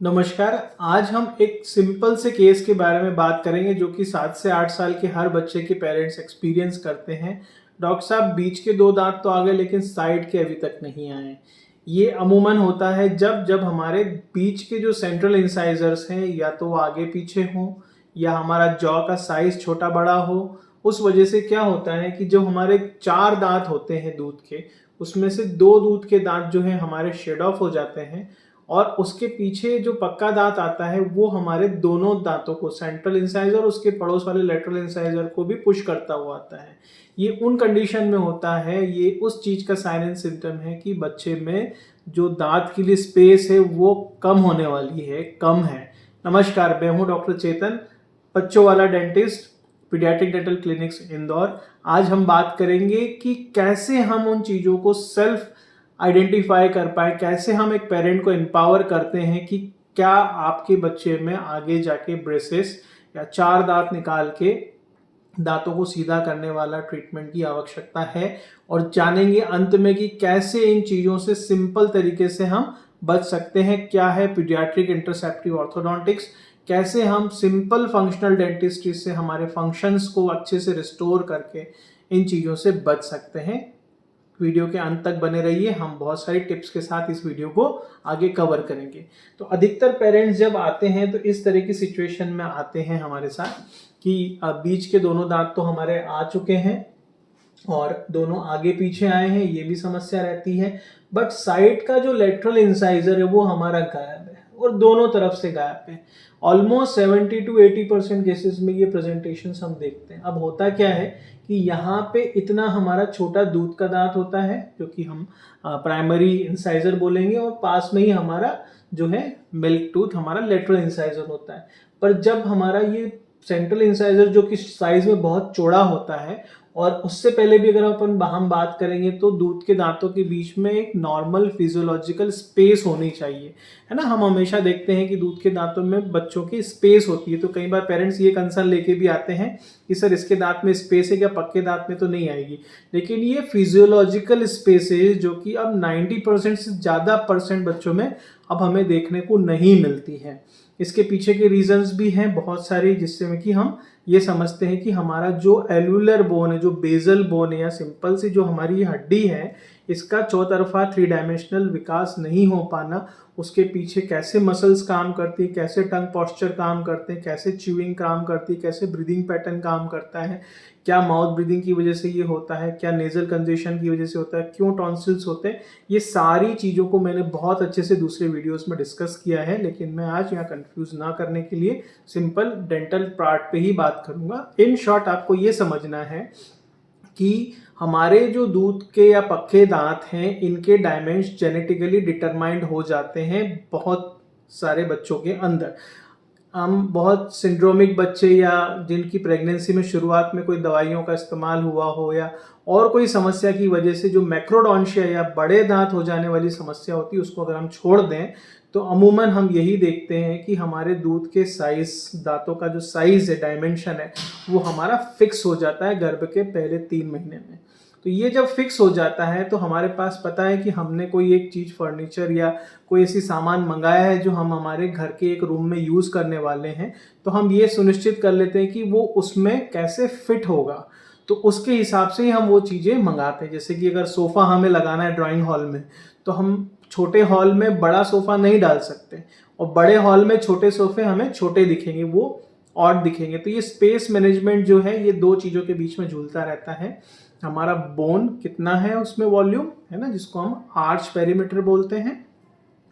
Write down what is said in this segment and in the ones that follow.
नमस्कार। आज हम एक सिंपल से केस के बारे में बात करेंगे जो कि 7 से 8 साल के हर बच्चे के पेरेंट्स एक्सपीरियंस करते हैं। डॉक्टर साहब, बीच के 2 दांत तो आ गए लेकिन साइड के अभी तक नहीं आए। ये अमूमन होता है जब जब हमारे बीच के जो सेंट्रल इंसाइजर्स हैं या तो वो आगे पीछे हों या हमारा जॉ का साइज छोटा बड़ा हो। उस वजह से क्या होता है कि जो हमारे 4 दांत होते हैं दूध के, उसमें से 2 दूध के दांत जो हैं हमारे शेड ऑफ हो जाते हैं और उसके पीछे जो पक्का दांत आता है वो हमारे दोनों दांतों को, सेंट्रल इंसाइजर और उसके पड़ोस वाले लेटरल इंसाइजर को भी पुश करता हुआ आता है। ये उन कंडीशन में होता है, ये उस चीज का साइन एंड सिम्टम है कि बच्चे में जो दांत के लिए स्पेस है वो कम होने वाली है, कम है। नमस्कार, मैं हूँ डॉक्टर चेतन, बच्चों वाला dentist, paediatric dental clinics Indore. आज हम बात करेंगे कि कैसे हम उन चीज़ों को सेल्फ आइडेंटिफाई कर पाए, कैसे हम एक पेरेंट को एम्पावर करते हैं कि क्या आपके बच्चे में आगे जाके ब्रेसेस या 4 दांत निकाल के दांतों को सीधा करने वाला ट्रीटमेंट की आवश्यकता है। और जानेंगे अंत में कि कैसे इन चीज़ों से सिंपल तरीके से हम बच सकते हैं। क्या है पीडियाट्रिक इंटरसेप्टिव ऑर्थोडोंटिक्स, कैसे हम सिंपल फंक्शनल डेंटिस्ट्री से हमारे फंक्शंस को अच्छे से रिस्टोर करके इन चीज़ों से बच सकते हैं। वीडियो के अंत तक बने रहिए, हम बहुत सारी टिप्स के साथ इस वीडियो को आगे कवर करेंगे। तो अधिकतर पेरेंट्स जब आते हैं तो इस तरह की सिचुएशन में आते हैं हमारे साथ कि बीच के दोनों दांत तो हमारे आ चुके हैं और दोनों आगे पीछे आए हैं, ये भी समस्या रहती है। बट साइड का जो लेटरल इंसाइजर है वो हमारा गायब है और दोनों तरफ से गायब है। ऑलमोस्ट 70 to 80% केसेस में ये प्रेजेंटेशन हम देखते हैं। अब होता क्या है कि यहाँ पे इतना हमारा छोटा दूध का दांत होता है जो कि हम प्राइमरी इंसाइजर बोलेंगे, और पास में ही हमारा जो है मिल्क टूथ, हमारा लेटरल इंसाइजर होता है। पर जब हमारा ये सेंट्रल इंसाइजर जो कि साइज में बहुत चौड़ा होता है, और उससे पहले भी अगर हम बात करेंगे तो दूध के दांतों के बीच में एक नॉर्मल फिजियोलॉजिकल स्पेस होनी चाहिए, है ना। हम हमेशा देखते हैं कि दूध के दांतों में बच्चों की स्पेस होती है, तो कई बार पेरेंट्स ये कंसर्न लेके भी आते हैं कि सर इसके दांत में स्पेस है क्या, पक्के दांत में तो नहीं आएगी। लेकिन ये फिजियोलॉजिकल स्पेस है जो कि अब 90% से ज़्यादा परसेंट बच्चों में अब हमें देखने को नहीं मिलती है। इसके पीछे के रीजंस भी हैं बहुत सारे, जिससे में कि हम ये समझते हैं कि हमारा जो एलुलर बोन है, जो बेजल बोन है, या सिंपल सी जो हमारी हड्डी है, इसका चौतरफा 3 डायमेंशनल विकास नहीं हो पाना, उसके पीछे कैसे मसल्स काम करती है, कैसे टंग पॉस्चर काम करते हैं, कैसे च्यूइंग काम करती है, कैसे ब्रीदिंग पैटर्न काम करता है, क्या माउथ ब्रीदिंग की वजह से ये होता है, क्या नेजल कंजेशन की वजह से होता है, क्यों टॉन्सिल्स होते हैं, ये सारी चीज़ों को मैंने बहुत अच्छे से दूसरे वीडियोस में डिस्कस किया है। लेकिन मैं आज यहाँ कंफ्यूज ना करने के लिए सिंपल डेंटल पार्ट पे ही बात करूँगा। इन शॉर्ट आपको ये समझना है कि हमारे जो दूध के या पक्के दांत हैं, इनके डायमेंशन जेनेटिकली डिटरमाइंड हो जाते हैं बहुत सारे बच्चों के अंदर। हम बहुत सिंड्रोमिक बच्चे या जिनकी प्रेगनेंसी में शुरुआत में कोई दवाइयों का इस्तेमाल हुआ हो या और कोई समस्या की वजह से जो मैक्रोडोंशिया या बड़े दांत हो जाने वाली समस्या होती है, उसको अगर हम छोड़ दें तो अमूमन हम यही देखते हैं कि हमारे दूध के साइज, दांतों का जो साइज है, डायमेंशन है, वो हमारा फिक्स हो जाता है गर्भ के पहले 3 महीने में। तो ये जब फिक्स हो जाता है तो हमारे पास पता है कि हमने कोई एक चीज़, फर्नीचर या कोई ऐसी सामान मंगाया है जो हम हमारे घर के एक रूम में यूज़ करने वाले हैं, तो हम ये सुनिश्चित कर लेते हैं कि वो उसमें कैसे फिट होगा। तो उसके हिसाब से ही हम वो चीज़ें मंगाते हैं। जैसे कि अगर सोफ़ा हमें लगाना है ड्राइंग हॉल में, तो हम छोटे हॉल में बड़ा सोफ़ा नहीं डाल सकते, और बड़े हॉल में छोटे सोफ़े हमें छोटे दिखेंगे, वो ऑड दिखेंगे। तो ये स्पेस मैनेजमेंट जो है, ये 2 चीज़ों के बीच में झूलता रहता है। हमारा बोन कितना है उसमें वॉल्यूम, है ना, जिसको हम आर्च पेरीमीटर बोलते हैं,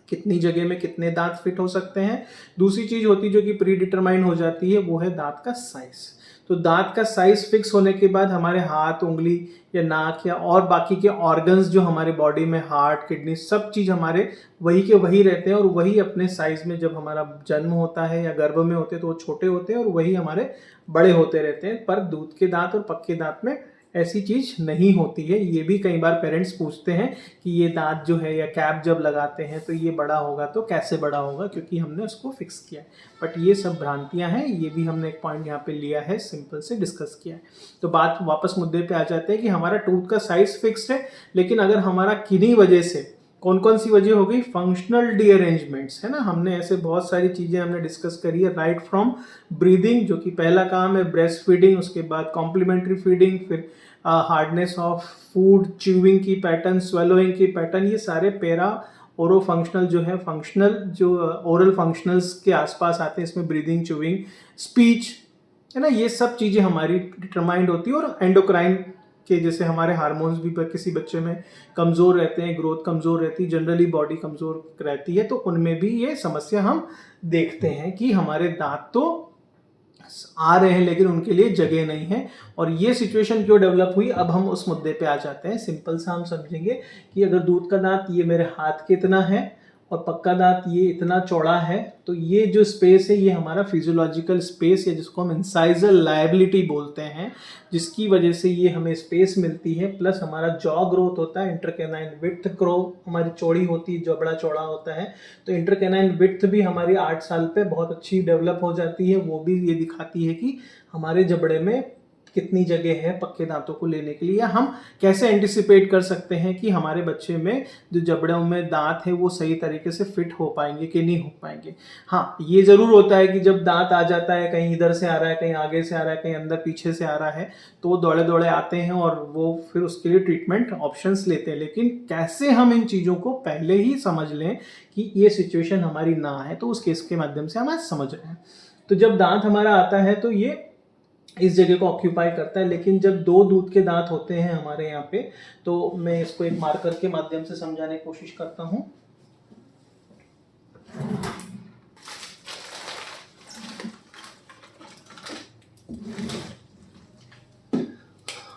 कितनी जगह में कितने दांत फिट हो सकते हैं। दूसरी चीज होती है जो कि प्री डिटरमाइन हो जाती है, वो है दांत का साइज। तो दांत का साइज फिक्स होने के बाद हमारे हाथ, उंगली या नाक या और बाकी के ऑर्गन्स जो हमारे बॉडी में, हार्ट, किडनी, सब चीज हमारे वही के वही रहते हैं, और वही अपने साइज में जब हमारा जन्म होता है या गर्भ में होते हैं तो वो छोटे होते हैं और वही हमारे बड़े होते रहते हैं। पर दूध के दांत और पक्के दांत में ऐसी चीज नहीं होती है। ये भी कई बार पेरेंट्स पूछते हैं कि ये दांत जो है या कैप जब लगाते हैं तो ये बड़ा होगा, तो कैसे बड़ा होगा, क्योंकि हमने उसको फिक्स किया है। बट ये सब भ्रांतियां हैं, ये भी हमने एक पॉइंट यहाँ पे लिया है, सिंपल से डिस्कस किया है। तो बात वापस मुद्दे पे आ जाते हैं कि हमारा टूथ का साइज फिक्स्ड है, लेकिन अगर हमारा किन्हीं वजह से कौन कौन सी वजह हो गई? फंक्शनल डीअरेंजमेंट्स, है ना। हमने ऐसे बहुत सारी चीजें हमने डिस्कस करी है, राइट फ्रॉम ब्रीदिंग जो कि पहला काम है, ब्रेस्ट फीडिंग, उसके बाद कॉम्प्लीमेंट्री फीडिंग, फिर हार्डनेस ऑफ फूड, च्यूइंग की पैटर्न, स्वेलोइंग की पैटर्न, ये सारे पैरा ओरो फंक्शनल जो है, फंक्शनल जो ओरल फंक्शनल्स के आसपास आते हैं। इसमें ब्रीदिंग, च्यूइंग, स्पीच, है ना, ये सब चीजें हमारी डिटरमाइंड होती है। और एंडोक्राइन के जैसे हमारे हार्मोन्स भी किसी बच्चे में कमजोर रहते हैं, ग्रोथ कमजोर रहती है, जनरली बॉडी कमजोर रहती है, तो उनमें भी ये समस्या हम देखते हैं कि हमारे दांत तो आ रहे हैं लेकिन उनके लिए जगह नहीं है। और ये सिचुएशन क्यों डेवलप हुई, अब हम उस मुद्दे पे आ जाते हैं। सिंपल सा हम समझेंगे कि अगर दूध का दांत ये मेरे हाथ के इतना है और पक्का दांत ये इतना चौड़ा है, तो ये जो स्पेस है ये हमारा फिजियोलॉजिकल स्पेस है, जिसको हम इंसाइजल लायबिलिटी बोलते हैं, जिसकी वजह से ये हमें स्पेस मिलती है। प्लस हमारा जॉ ग्रोथ होता है, इंटरकैनाइन विड्थ ग्रो हमारी चौड़ी होती है, जबड़ा चौड़ा होता है, तो इंटरकैनाइन विड्थ भी हमारी 8 साल पे बहुत अच्छी डेवलप हो जाती है। वो भी ये दिखाती है कि हमारे जबड़े में कितनी जगह है पक्के दांतों को लेने के लिए, या हम कैसे एंटिसिपेट कर सकते हैं कि हमारे बच्चे में जो जबड़ों में दांत है वो सही तरीके से फिट हो पाएंगे कि नहीं हो पाएंगे। हाँ, ये जरूर होता है कि जब दांत आ जाता है, कहीं इधर से आ रहा है, कहीं आगे से आ रहा है, कहीं अंदर पीछे से आ रहा है, तो वो दौड़े दौड़े आते हैं और वो फिर उसके लिए ट्रीटमेंट ऑप्शंस लेते हैं। लेकिन कैसे हम इन चीज़ों को पहले ही समझ लें कि ये सिचुएशन हमारी ना है, तो उस केस के माध्यम से हम आज समझ रहे हैं। तो जब दांत हमारा आता है तो ये इस जगह को ऑक्यूपाई करता है, लेकिन जब 2 दूध के दांत होते हैं हमारे यहाँ पे, तो मैं इसको एक मार्कर के माध्यम से समझाने की कोशिश करता हूं।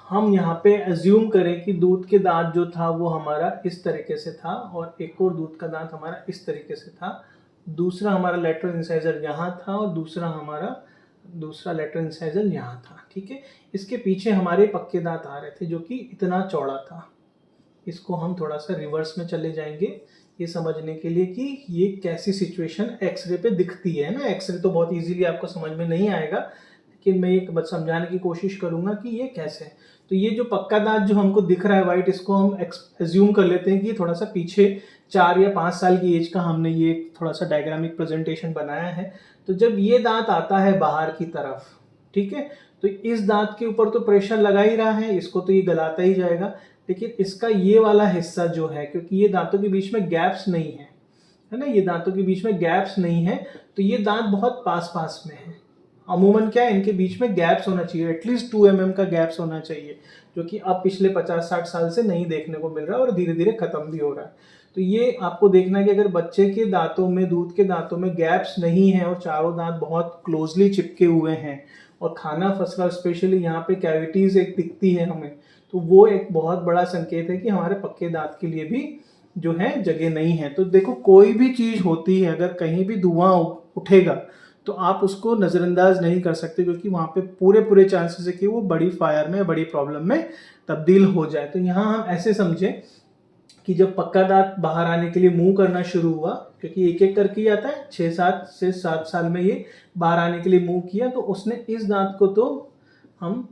हम यहाँ पे एज्यूम करें कि दूध के दांत जो था वो हमारा इस तरीके से था, और एक और दूध का दांत हमारा इस तरीके से था, दूसरा हमारा लेटरल इंसाइजर यहाँ था, और दूसरा लेटरल इंसाइजर यहाँ था। ठीक है, इसके पीछे हमारे पक्के दांत आ रहे थे जो कि इतना चौड़ा था। इसको हम थोड़ा सा रिवर्स में चले जाएंगे ये समझने के लिए कि ये कैसी सिचुएशन एक्सरे पे दिखती है ना। एक्सरे तो बहुत इजीली आपको समझ में नहीं आएगा, लेकिन मैं एक बात समझाने की कोशिश करूंगा कि ये कैसे है। तो ये जो पक्का दांत जो हमको दिख रहा है वाइट, इसको हम एज्यूम कर लेते हैं कि थोड़ा सा पीछे 4 या 5 साल की एज का हमने ये थोड़ा सा डायग्रामिक प्रेजेंटेशन बनाया है। तो जब ये दांत आता है बाहर की तरफ, ठीक है, तो इस दांत के ऊपर तो प्रेशर लगा ही रहा है, इसको तो ये गलाता ही जाएगा, लेकिन इसका ये वाला हिस्सा जो है, क्योंकि ये दांतों के बीच में गैप्स नहीं है ना, ये दांतों के बीच में गैप्स नहीं है, तो ये दांत बहुत पास पास में है। अमूमन क्या है, इनके बीच में गैप्स होना चाहिए, एटलीस्ट 2 mm का गैप्स होना चाहिए, जो कि अब पिछले 50-60 साल से नहीं देखने को मिल रहा है और धीरे धीरे खत्म भी हो रहा है। तो ये आपको देखना है कि अगर बच्चे के दांतों में, दूध के दांतों में गैप्स नहीं है और चारों दांत बहुत क्लोजली चिपके हुए हैं और खाना फंस रहा, स्पेशली यहाँ पे कैविटीज एक दिखती है हमें, तो वो एक बहुत बड़ा संकेत है कि हमारे पक्के दांत के लिए भी जो है जगह नहीं है। तो देखो, कोई भी चीज होती है, अगर कहीं भी धुआं उठेगा तो आप उसको नजरअंदाज नहीं कर सकते, क्योंकि वहां पे पूरे चांसेस है कि वो बड़ी फायर में, बड़ी प्रॉब्लम में तब्दील हो जाए। तो यहाँ हम ऐसे समझें कि जब पक्का दांत बाहर आने के लिए मूव करना शुरू हुआ, क्योंकि एक एक करके ही आता है, 6-7 से 7 साल में ये बाहर आने के लिए मूव किया, तो उसने इस दांत को तो हम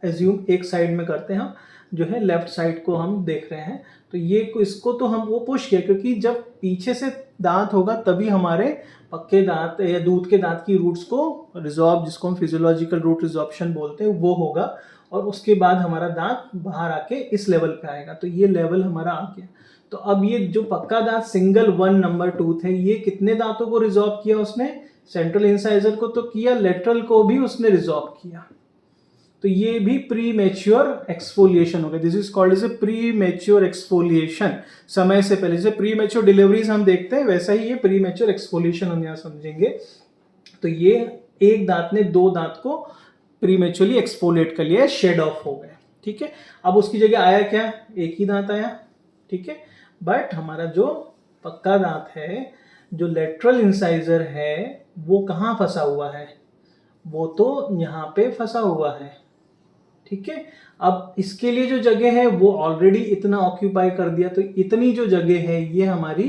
एज्यूम एक साइड में करते हैं, हम जो है लेफ्ट साइड को हम देख रहे हैं, तो ये इसको तो हम वो पुश किया, क्योंकि जब पीछे से दांत होगा तभी हमारे पक्के दांत या दूध के दांत की रूट्स को रिजॉर्ब, जिसको हम फिजियोलॉजिकल रूट रिजॉर्प्शन बोलते हैं, वो होगा, और उसके बाद हमारा दांत बाहर आके इस लेवल पे आएगा। तो ये लेवल हमारा आ गया। तो अब ये जो पक्का दांत सिंगल 1 नंबर टूथ है, ये कितने दांतों को रिजॉर्ब किया उसने? सेंट्रल इंसाइजर को तो किया, लेटरल को भी उसने रिजॉर्ब किया। तो ये भी प्री मैच्योर एक्सफोलिएशन हो गया। This is called as a premature exfoliation, समय से पहले। जैसे प्री मैच्योर डिलीवरीज हम देखते हैं, वैसा ही ये प्री मैच्योर एक्सफोलिएशन हम यहाँ समझेंगे। तो ये एक दांत ने 2 दांत को प्रीमेच्योरली एक्सफोलिएट कर लिया, शेड ऑफ हो गए। ठीक है, अब उसकी जगह आया क्या? एक ही दांत आया। ठीक है, बट हमारा जो पक्का दांत है, जो लेटरल इंसाइजर है, वो कहाँ फंसा हुआ है? वो तो यहाँ पे फंसा हुआ है। ठीक है, अब इसके लिए जो जगह है वो ऑलरेडी इतना ऑक्यूपाई कर दिया, तो इतनी जो जगह है ये हमारी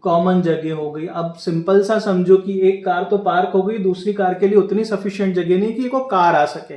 कॉमन जगह हो गई। अब सिंपल सा समझो कि एक कार तो पार्क हो गई, दूसरी कार के लिए उतनी सफिशिएंट जगह नहीं कि वो कार आ सके,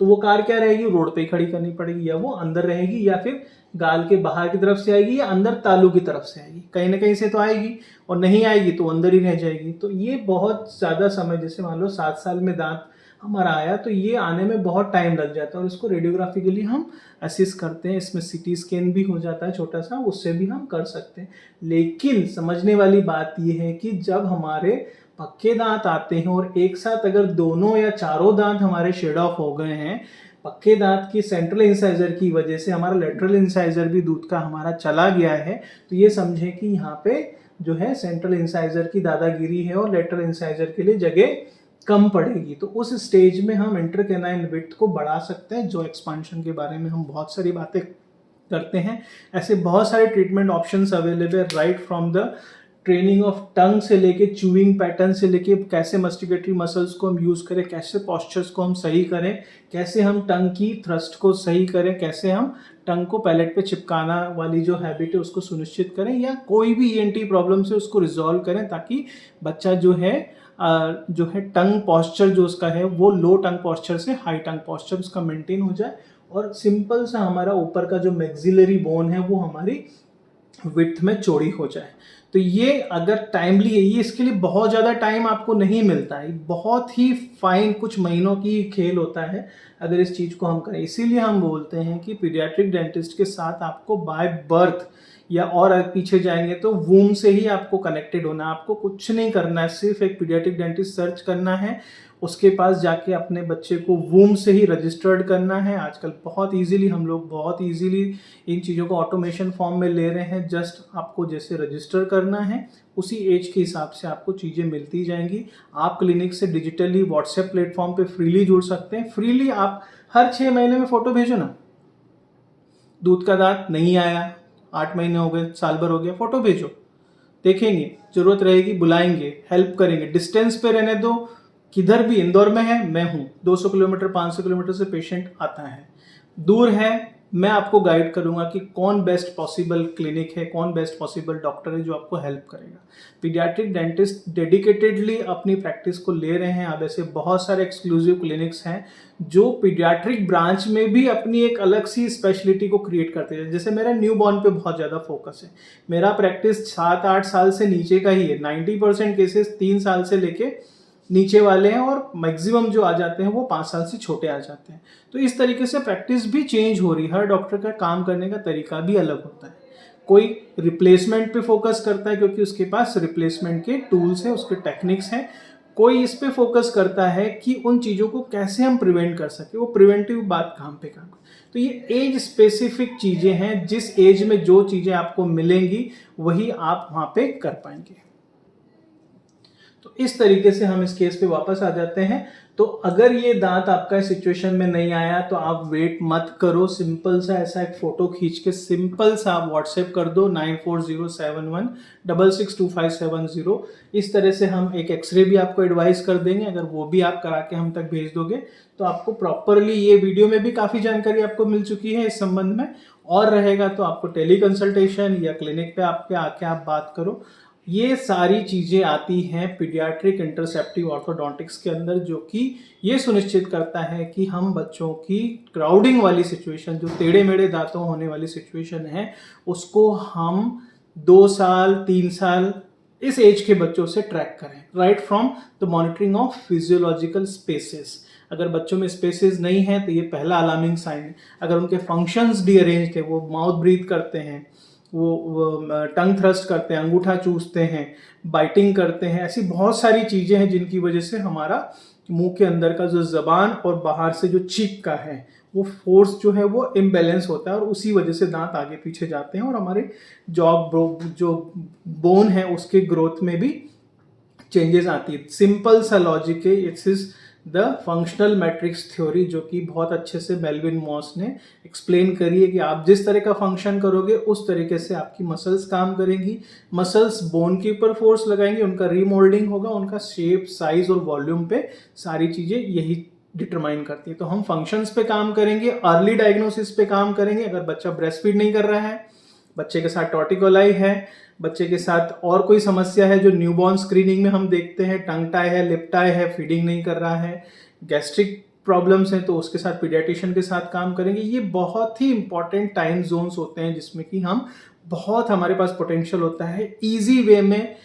तो वो कार क्या रहेगी? रोड पे ही खड़ी करनी पड़ेगी, या वो अंदर रहेगी, या फिर गाल के बाहर की तरफ से आएगी या अंदर तालू की तरफ से आएगी, कहीं ना कहीं से तो आएगी, और नहीं आएगी तो अंदर ही रह जाएगी। तो ये बहुत ज़्यादा समय, जैसे मान लो 7 साल में दांत हमारा आया तो ये आने में बहुत टाइम लग जाता है, और इसको रेडियोग्राफिकली हम असिस्ट करते हैं। इसमें सीटी स्कैन भी हो जाता है छोटा सा, उससे भी हम कर सकते हैं। लेकिन समझने वाली बात ये है कि जब हमारे पक्के दांत आते हैं और एक साथ अगर दोनों या चारों दांत हमारे शेड ऑफ हो गए हैं, पक्के दांत की सेंट्रल इंसाइजर की वजह से हमारा लेटरल इंसाइजर भी दूध का हमारा चला गया है, तो ये समझे कि यहाँ पे जो है सेंट्रल इंसाइजर की दादागिरी है और लेटरल इंसाइजर के लिए जगह कम पड़ेगी। तो उस स्टेज में हम इंटरकेनाइन विड्थ को बढ़ा सकते हैं, जो एक्सपांशन के बारे में हम बहुत सारी बातें करते हैं। ऐसे बहुत सारे treatment options available, right from the training of tongue से लेके च्यूइंग पैटर्न से लेके कैसे मस्टिकेटरी मसल्स को हम यूज़ करें, कैसे पॉस्चर्स को हम सही करें, कैसे हम टंग की थ्रस्ट को सही करें, कैसे हम टंग को पैलेट पे चिपकाना वाली जो हैबिट है उसको सुनिश्चित करें, या कोई भी ईएनटी प्रॉब्लम से उसको रिजॉल्व करें, ताकि बच्चा जो है टंग पॉस्चर जो उसका है वो लो टंग पॉस्चर से हाई टंग पॉस्चर उसका मेंटेन हो जाए, और सिंपल सा हमारा ऊपर का जो मैक्सिलरी बोन है वो हमारी विड्थ में चौड़ी हो जाए। तो ये अगर टाइमली है, ये इसके लिए बहुत ज़्यादा टाइम आपको नहीं मिलता है, बहुत ही फाइन कुछ महीनों की खेल होता है अगर इस चीज़ को हम करें। इसीलिए हम बोलते हैं कि पीडियाट्रिक डेंटिस्ट के साथ आपको बाय बर्थ या और पीछे जाएंगे तो वूम से ही आपको कनेक्टेड होना है। आपको कुछ नहीं करना है, सिर्फ एक पीडियाट्रिक डेंटिस्ट सर्च करना है, उसके पास जाके अपने बच्चे को वूम से ही रजिस्टर्ड करना है। आजकल बहुत इजीली हम लोग बहुत इजीली इन चीज़ों को ऑटोमेशन फॉर्म में ले रहे हैं। जस्ट आपको जैसे रजिस्टर करना है उसी एज के हिसाब से आपको चीज़ें मिलती जाएंगी। आप क्लिनिक से डिजिटली व्हाट्सएप प्लेटफॉर्म पे फ्रीली जुड़ सकते हैं। फ्रीली आप हर 6 महीने में फ़ोटो भेजो ना, दूध का दांत नहीं आया, 8 महीने हो गए, साल भर हो गया, फ़ोटो भेजो, देखेंगे, ज़रूरत रहेगी बुलाएंगे, हेल्प करेंगे। डिस्टेंस पे रहने दो, किधर भी, इंदौर में है मैं हूँ, 200 किलोमीटर 500 किलोमीटर से पेशेंट आता है, दूर है, मैं आपको गाइड करूंगा कि कौन बेस्ट पॉसिबल क्लिनिक है, कौन बेस्ट पॉसिबल डॉक्टर है जो आपको हेल्प करेगा। पीडियाट्रिक डेंटिस्ट डेडिकेटेडली अपनी प्रैक्टिस को ले रहे हैं। अब ऐसे बहुत सारे एक्सक्लूसिव क्लिनिक्स हैं जो पीडियाट्रिक ब्रांच में भी अपनी एक अलग सी स्पेशलिटी को क्रिएट करते हैं। जैसे मेरा न्यूबॉर्न पे बहुत ज़्यादा फोकस है, मेरा प्रैक्टिस 7-8 साल से नीचे का ही है। 90% केसेस 3 साल से लेके नीचे वाले हैं, और मैक्सिमम जो आ जाते हैं वो 5 साल से छोटे आ जाते हैं। तो इस तरीके से प्रैक्टिस भी चेंज हो रही है, हर डॉक्टर का काम करने का तरीका भी अलग होता है। कोई रिप्लेसमेंट पे फोकस करता है क्योंकि उसके पास रिप्लेसमेंट के टूल्स हैं, उसके टेक्निक्स हैं। कोई इस पे फोकस करता है कि उन चीज़ों को कैसे हम प्रिवेंट कर सके, वो प्रिवेंटिव बात काम पे काम। तो ये एज स्पेसिफिक चीज़ें हैं, जिस एज में जो चीज़ें आपको मिलेंगी वही आप वहाँ पे कर पाएंगे। तो इस तरीके से हम इस केस पे वापस आ जाते हैं। तो अगर ये दांत आपका इस सिचुएशन में नहीं आया तो आप वेट मत करो, सिंपल सा ऐसा एक फोटो खींच के सिंपल सा आप व्हाट्सएप कर दो 9407166257 इस तरह से हम एक एक्सरे भी आपको एडवाइस कर देंगे। अगर वो भी आप करा के हम तक भेज दोगे तो आपको प्रॉपरली, ये वीडियो में भी काफ़ी जानकारी आपको मिल चुकी है इस संबंध में, और रहेगा तो आपको टेली कंसल्टेशन या क्लिनिक पे आपके आके आप बात करो। ये सारी चीज़ें आती हैं पीडियाट्रिक इंटरसेप्टिव ऑर्थोडोंटिक्स के अंदर, जो कि ये सुनिश्चित करता है कि हम बच्चों की क्राउडिंग वाली सिचुएशन, जो टेढ़े मेढ़े दांतों होने वाली सिचुएशन है, उसको हम 2 साल 3 साल इस एज के बच्चों से ट्रैक करें, right from the monitoring of physiological spaces. अगर बच्चों में स्पेसेस नहीं है तो ये पहला अलार्मिंग साइन है। अगर उनके फंक्शंस डीअरेंज्ड है, वो माउथ ब्रीथ करते हैं, वो टंग थ्रस्ट करते हैं, अंगूठा चूसते हैं, बाइटिंग करते हैं, ऐसी बहुत सारी चीज़ें हैं जिनकी वजह से हमारा मुंह के अंदर का जो जबान और बाहर से जो चीक का है वो फोर्स जो है वो इम्बैलेंस होता है, और उसी वजह से दांत आगे पीछे जाते हैं और हमारे जो बोन है उसके ग्रोथ में भी चेंजेस आती है। सिंपल सा लॉजिक है, it's is the functional matrix theory, जो कि बहुत अच्छे से मेल्विन मॉस ने एक्सप्लेन करी है कि आप जिस तरह का फंक्शन करोगे उस तरीके से आपकी मसल्स काम करेंगी। मसल्स बोन के ऊपर फोर्स लगाएंगी, उनका रीमोल्डिंग होगा, उनका शेप, साइज और वॉल्यूम पे सारी चीज़ें यही डिटरमाइन करती है। तो हम फंक्शंस पे काम करेंगे, अर्ली डायग्नोसिस पे काम करेंगे। अगर बच्चा ब्रेस्ट फीड नहीं कर रहा है, बच्चे के साथ टॉर्टिकोलाई है, बच्चे के साथ और कोई समस्या है जो न्यूबॉर्न स्क्रीनिंग में हम देखते हैं, टंग टाई है, लिप टाई है, फीडिंग नहीं कर रहा है, गैस्ट्रिक प्रॉब्लम्स हैं तो उसके साथ पीडियाट्रिशियन के साथ काम करेंगे। ये बहुत ही इंपॉर्टेंट टाइम जोन्स होते हैं जिसमें कि हम बहुत हमारे पास पोटेंशियल होता है ईजी वे में,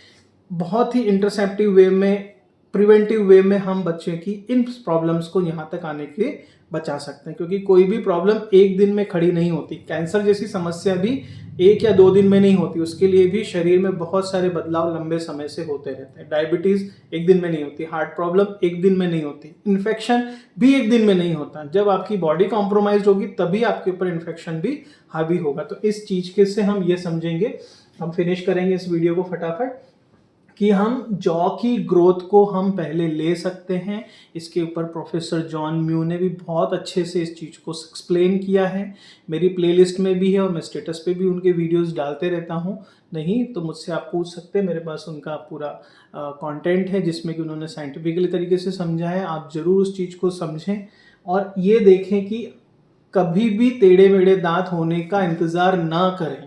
बहुत ही इंटरसेप्टिव वे में, प्रिवेंटिव वे में हम बच्चे की इन प्रॉब्लम्स को यहाँ तक आने के बचा सकते हैं। क्योंकि कोई भी प्रॉब्लम एक दिन में खड़ी नहीं होती। कैंसर जैसी समस्या भी 1 या 2 दिन में नहीं होती, उसके लिए भी शरीर में बहुत सारे बदलाव लंबे समय से होते रहते हैं। डायबिटीज एक दिन में नहीं होती, हार्ट प्रॉब्लम एक दिन में नहीं होती, इन्फेक्शन भी एक दिन में नहीं होता। जब आपकी बॉडी कॉम्प्रोमाइज होगी तभी आपके ऊपर इन्फेक्शन भी हावी होगा। तो इस चीज के से हम ये समझेंगे, हम फिनिश करेंगे इस वीडियो को फटाफट, कि हम जॉ की ग्रोथ को हम पहले ले सकते हैं। इसके ऊपर प्रोफेसर जॉन म्यू ने भी बहुत अच्छे से इस चीज़ को एक्सप्लेन किया है। मेरी प्लेलिस्ट में भी है और मैं स्टेटस पे भी उनके वीडियोस डालते रहता हूँ। नहीं तो मुझसे आप पूछ सकते हैं, मेरे पास उनका पूरा कंटेंट है जिसमें कि उन्होंने साइंटिफिकली तरीके से समझा है। आप ज़रूर उस चीज़ को समझें और ये देखें कि कभी भी टेढ़े मेढ़े दांत होने का इंतज़ार ना करें।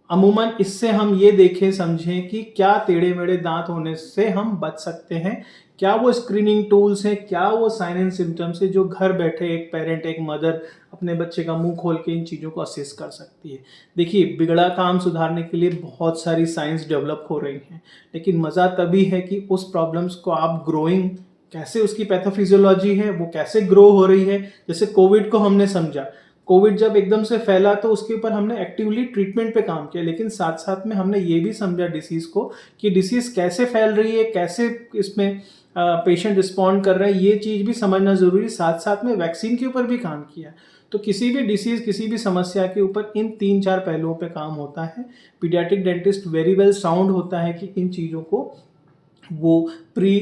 अमूमन इससे हम ये देखें समझें कि क्या टेढ़े मेढ़े दांत होने से हम बच सकते हैं, क्या वो स्क्रीनिंग टूल्स हैं, क्या वो साइन एंड सिम्टम्स है जो घर बैठे एक पेरेंट, एक मदर अपने बच्चे का मुंह खोल के इन चीज़ों को असेस कर सकती है। देखिए, बिगड़ा काम सुधारने के लिए बहुत सारी साइंस डेवलप हो रही हैं, लेकिन मज़ा तभी है कि उस प्रॉब्लम्स को आप ग्रोइंग कैसे, उसकी पैथोफिजियोलॉजी है वो कैसे ग्रो हो रही है। जैसे कोविड को हमने समझा, कोविड जब एकदम से फैला तो उसके ऊपर हमने एक्टिवली ट्रीटमेंट पे काम किया, लेकिन साथ साथ में हमने ये भी समझा डिसीज़ को कि डिसीज़ कैसे फैल रही है, कैसे इसमें पेशेंट रिस्पॉन्ड कर रहे हैं, ये चीज़ भी समझना ज़रूरी। साथ साथ में वैक्सीन के ऊपर भी काम किया। तो किसी भी डिसीज़, किसी भी समस्या के ऊपर इन 3-4 पहलुओं पे काम होता है। Paediatric dentist very well sound होता है कि इन चीज़ों को वो प्री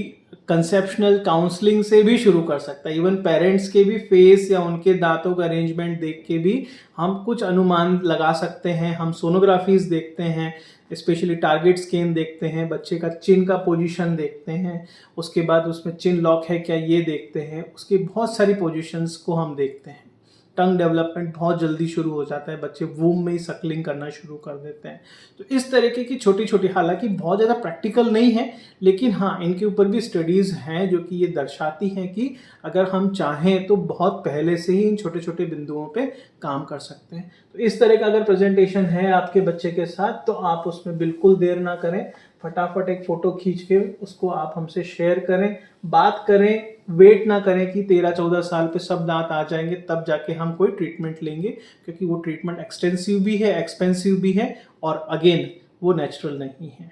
कंसेप्शनल काउंसलिंग से भी शुरू कर सकता है। इवन पेरेंट्स के भी फेस या उनके दांतों का अरेंजमेंट देख के भी हम कुछ अनुमान लगा सकते हैं। हम सोनोग्राफीज देखते हैं, स्पेशली टारगेट स्कैन देखते हैं, बच्चे का चिन का पोजीशन देखते हैं, उसके बाद उसमें चिन लॉक है क्या ये देखते हैं, उसकी बहुत सारी पोजीशंस को हम देखते हैं। टंग डेवलपमेंट बहुत जल्दी शुरू हो जाता है, बच्चे वूम में ही सकलिंग करना शुरू कर देते हैं। तो इस तरीके की छोटी छोटी, हालांकि बहुत ज़्यादा प्रैक्टिकल नहीं है, लेकिन हाँ इनके ऊपर भी स्टडीज़ हैं जो कि ये दर्शाती हैं कि अगर हम चाहें तो बहुत पहले से ही इन छोटे छोटे बिंदुओं पे काम कर सकते हैं। तो इस तरह का अगर प्रेजेंटेशन है आपके बच्चे के साथ तो आप उसमें बिल्कुल देर ना करें, फटाफट एक फ़ोटो खींच के उसको आप हमसे शेयर करें, बात करें। वेट ना करें कि 13-14 साल पे सब दांत आ जाएंगे तब जाके हम कोई ट्रीटमेंट लेंगे, क्योंकि वो ट्रीटमेंट एक्सटेंसिव भी है, एक्सपेंसिव भी है और अगेन वो नेचुरल नहीं है।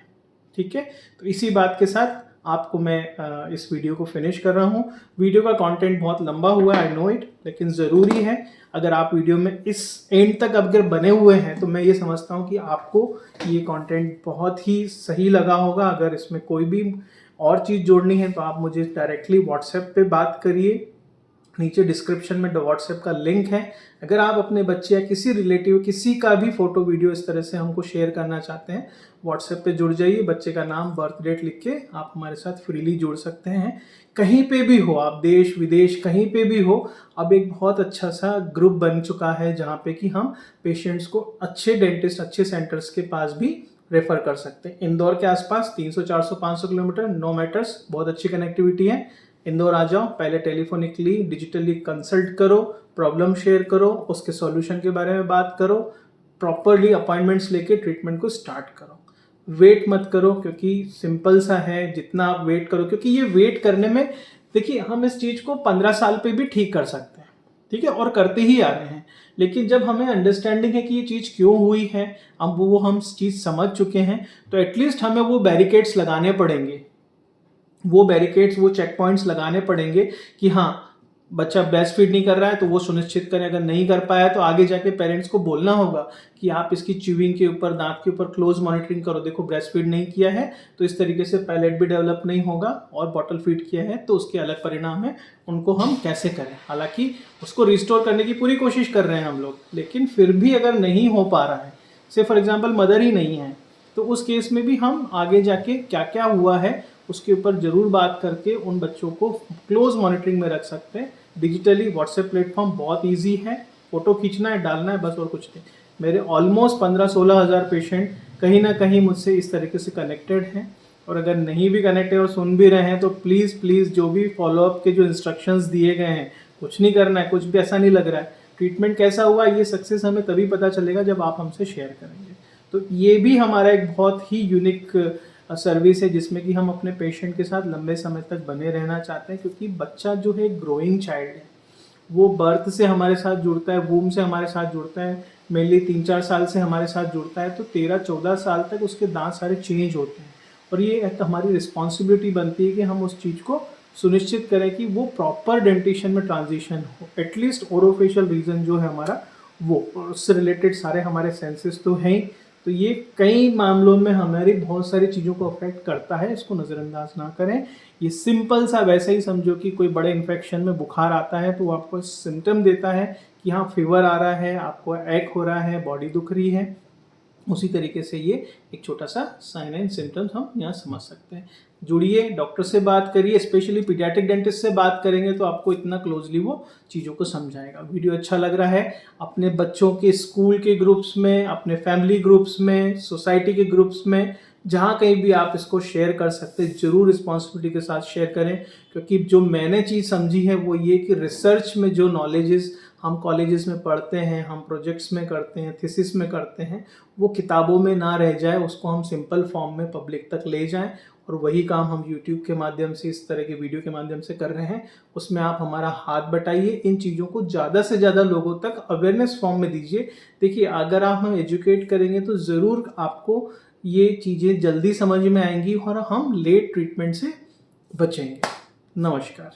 ठीक है, तो इसी बात के साथ आपको मैं इस वीडियो को फिनिश कर रहा हूँ। वीडियो का कंटेंट बहुत लंबा हुआ है, आई नो इट, लेकिन ज़रूरी है। अगर आप वीडियो में इस एंड तक अगर बने हुए हैं तो मैं ये समझता हूँ कि आपको ये कंटेंट बहुत ही सही लगा होगा। अगर इसमें कोई भी और चीज़ जोड़नी है तो आप मुझे डायरेक्टली व्हाट्सएप पे बात करिए, नीचे डिस्क्रिप्शन में व्हाट्सएप का लिंक है। अगर आप अपने बच्चे या किसी रिलेटिव, किसी का भी फोटो वीडियो इस तरह से हमको शेयर करना चाहते हैं, व्हाट्सएप पे जुड़ जाइए, बच्चे का नाम, बर्थ डेट लिख के आप हमारे साथ फ्रीली जुड़ सकते हैं। कहीं पे भी हो आप, देश विदेश कहीं पे भी हो, अब एक बहुत अच्छा सा ग्रुप बन चुका है जहाँ पे कि हम पेशेंट्स को अच्छे डेंटिस्ट, अच्छे सेंटर्स के पास भी रेफर कर सकते हैं। इंदौर के आसपास 300, 400, 500 किलोमीटर, नो मैटर्स, बहुत अच्छी कनेक्टिविटी है। इंदौर आ जाओ, पहले टेलीफोनिकली, डिजिटली कंसल्ट करो, प्रॉब्लम शेयर करो, उसके सॉल्यूशन के बारे में बात करो, प्रॉपरली अपॉइंटमेंट्स लेके ट्रीटमेंट को स्टार्ट करो। वेट मत करो, क्योंकि सिंपल सा है, जितना आप वेट करो, क्योंकि ये वेट करने में, देखिए हम इस चीज़ को 15 साल पे भी ठीक कर सकते हैं, ठीक है, और करते ही आ रहे हैं। लेकिन जब हमें अंडरस्टैंडिंग है कि ये चीज़ क्यों हुई है, अब वो हम चीज़ समझ चुके हैं, तो एटलीस्ट हमें वो बैरिकेड्स लगाने पड़ेंगे, वो बैरिकेड्स, वो चेक पॉइंट्स लगाने पड़ेंगे कि हाँ बच्चा ब्रेस्ट फीड नहीं कर रहा है तो वो सुनिश्चित करें। अगर नहीं कर पाया तो आगे जाके पेरेंट्स को बोलना होगा कि आप इसकी च्यूइंग के ऊपर, दांत के ऊपर क्लोज मॉनिटरिंग करो। देखो ब्रेस्ट फीड नहीं किया है तो इस तरीके से पैलेट भी डेवलप नहीं होगा, और बॉटल फीड किया है तो उसके अलग परिणाम है, उनको हम कैसे करें। हालांकि उसको रिस्टोर करने की पूरी कोशिश कर रहे हैं हम लोग, लेकिन फिर भी अगर नहीं हो पा रहा है, से फॉर एग्जाम्पल मदर ही नहीं है, तो उस केस में भी हम आगे जाके क्या क्या हुआ है उसके ऊपर ज़रूर बात करके उन बच्चों को क्लोज मॉनिटरिंग में रख सकते हैं। डिजिटली व्हाट्सएप प्लेटफॉर्म बहुत इजी है, फ़ोटो खींचना है, डालना है, बस, और कुछ नहीं। मेरे ऑलमोस्ट 15-16 हज़ार पेशेंट कहीं ना कहीं मुझसे इस तरीके से कनेक्टेड हैं, और अगर नहीं भी कनेक्ट है और सुन भी रहे हैं तो प्लीज़ जो भी फॉलोअप के जो इंस्ट्रक्शंस दिए गए हैं, कुछ नहीं करना है, कुछ भी ऐसा नहीं लग रहा है, ट्रीटमेंट कैसा हुआ ये सक्सेस हमें तभी पता चलेगा जब आप हमसे शेयर करेंगे। तो ये भी हमारा एक बहुत ही यूनिक सर्विस है जिसमें कि हम अपने पेशेंट के साथ लंबे समय तक बने रहना चाहते हैं, क्योंकि बच्चा जो है ग्रोइंग चाइल्ड है, वो बर्थ से हमारे साथ जुड़ता है, वूम से हमारे साथ जुड़ता है, मेनली 3-4 साल से हमारे साथ जुड़ता है, तो 13-14 साल तक उसके दांत सारे चेंज होते हैं और ये एक हमारी रिस्पॉन्सिबिलिटी बनती है कि हम उस चीज़ को सुनिश्चित करें कि वो प्रॉपर डेंटिशन में ट्रांजिशन हो, एटलीस्ट ओरोफेशियल रीजन जो है हमारा वो, और उससे रिलेटेड सारे हमारे सेंसेस तो हैं ही। तो ये कई मामलों में हमारी बहुत सारी चीज़ों को अफेक्ट करता है, इसको नज़रअंदाज ना करें। ये सिंपल सा वैसे ही समझो कि कोई बड़े इन्फेक्शन में बुखार आता है तो वो आपको सिम्टम देता है कि हाँ फीवर आ रहा है, आपको एक हो रहा है, बॉडी दुख रही है, उसी तरीके से ये एक छोटा सा साइन एंड सिम्टम्स हम यहाँ समझ सकते हैं। जुड़िए, डॉक्टर से बात करिए, स्पेशली पीडियाट्रिक डेंटिस्ट से बात करेंगे तो आपको इतना क्लोजली वो चीज़ों को समझाएगा। वीडियो अच्छा लग रहा है, अपने बच्चों के स्कूल के ग्रुप्स में, अपने फैमिली ग्रुप्स में, सोसाइटी के ग्रुप्स में, जहाँ कहीं भी आप इसको शेयर कर सकते हैं, ज़रूर रिस्पॉन्सिबिलिटी के साथ शेयर करें। क्योंकि जो मैंने चीज़ समझी है वो ये कि रिसर्च में जो नॉलेजेस हम कॉलेजेस में पढ़ते हैं, हम प्रोजेक्ट्स में करते हैं, थीसिस में करते हैं, वो किताबों में ना रह जाए, उसको हम सिंपल फॉर्म में पब्लिक तक ले जाएं। और वही काम हम यूट्यूब के माध्यम से, इस तरह के वीडियो के माध्यम से कर रहे हैं। उसमें आप हमारा हाथ बटाइए, इन चीज़ों को ज़्यादा से ज़्यादा लोगों तक अवेयरनेस फॉर्म में दीजिए। देखिए, अगर आप हम एजुकेट करेंगे तो ज़रूर आपको ये चीज़ें जल्दी समझ में आएंगी और हम लेट ट्रीटमेंट से बचेंगे। नमस्कार।